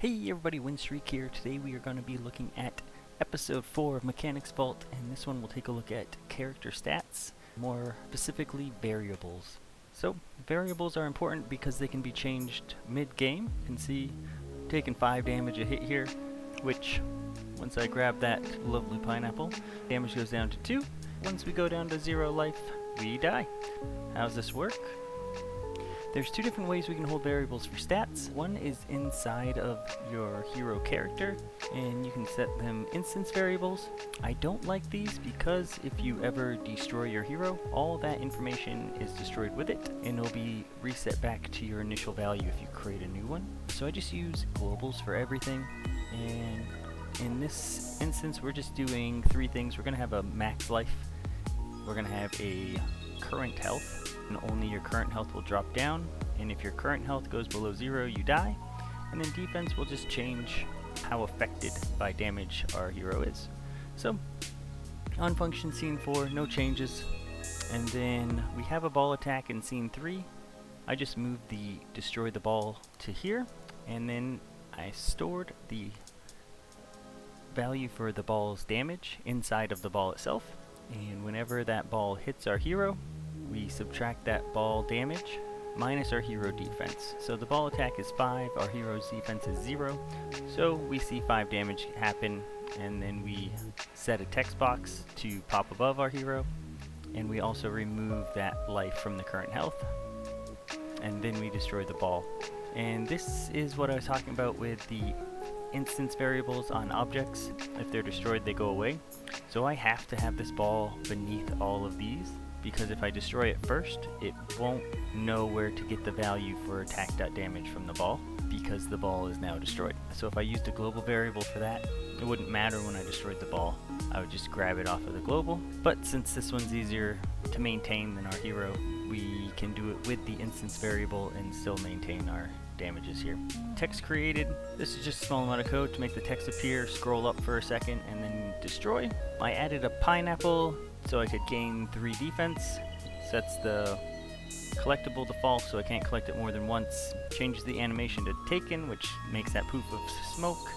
Hey everybody, Winstreak here. Today we are going to be looking at episode 4 of Mechanics Vault, and this one will take a look at character stats, more specifically variables. So, variables are important because they can be changed mid-game. You can see taking 5 damage a hit here, which, once I grab that lovely pineapple, damage goes down to 2. Once we go down to 0 life, we die. How does this work? There's two different ways we can hold variables for stats. One is inside of your hero character, and you can set them instance variables. I don't like these because if you ever destroy your hero, all that information is destroyed with it, and it'll be reset back to your initial value if you create a new one. So I just use globals for everything, and in this instance we're just doing 3 things. We're going to have a max life, we're going to have a current health, and only your current health will drop down, and if your current health goes below 0 you die, and then defense will just change how affected by damage our hero is. So on function scene 4, no changes, and then we have a ball attack in scene 3. I just moved the destroy the ball to here, and then I stored the value for the ball's damage inside of the ball itself, and whenever that ball hits our hero, we subtract that ball damage minus our hero defense. So the ball attack is 5, our hero's defense is 0, so we see 5 damage happen, and then we set a text box to pop above our hero, and we also remove that life from the current health, and then we destroy the ball. And this is what I was talking about with the instance variables on objects. If they're destroyed, they go away. So I have to have this ball beneath all of these, because if I destroy it first, it won't know where to get the value for attack.damage from the ball, because the ball is now destroyed. So if I used a global variable for that, it wouldn't matter when I destroyed the ball. I would just grab it off of the global. But since this one's easier to maintain than our hero, we can do it with the instance variable and still maintain our damages here. Text created. This is just a small amount of code to make the text appear, scroll up for a second, and then destroy. I added a pineapple so I could gain 3 defense. Sets the collectible to false so I can't collect it more than once. Changes the animation to taken, which makes that poof of smoke.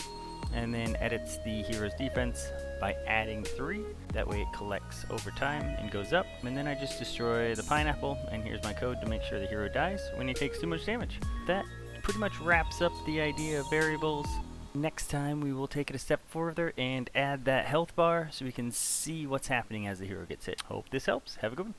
And then edits the hero's defense by adding 3. That way it collects over time and goes up. And then I just destroy the pineapple, and here's my code to make sure the hero dies when he takes too much damage. That pretty much wraps up the idea of variables. Next time we will take it a step further and add that health bar so we can see what's happening as the hero gets hit. Hope this helps. Have a good one.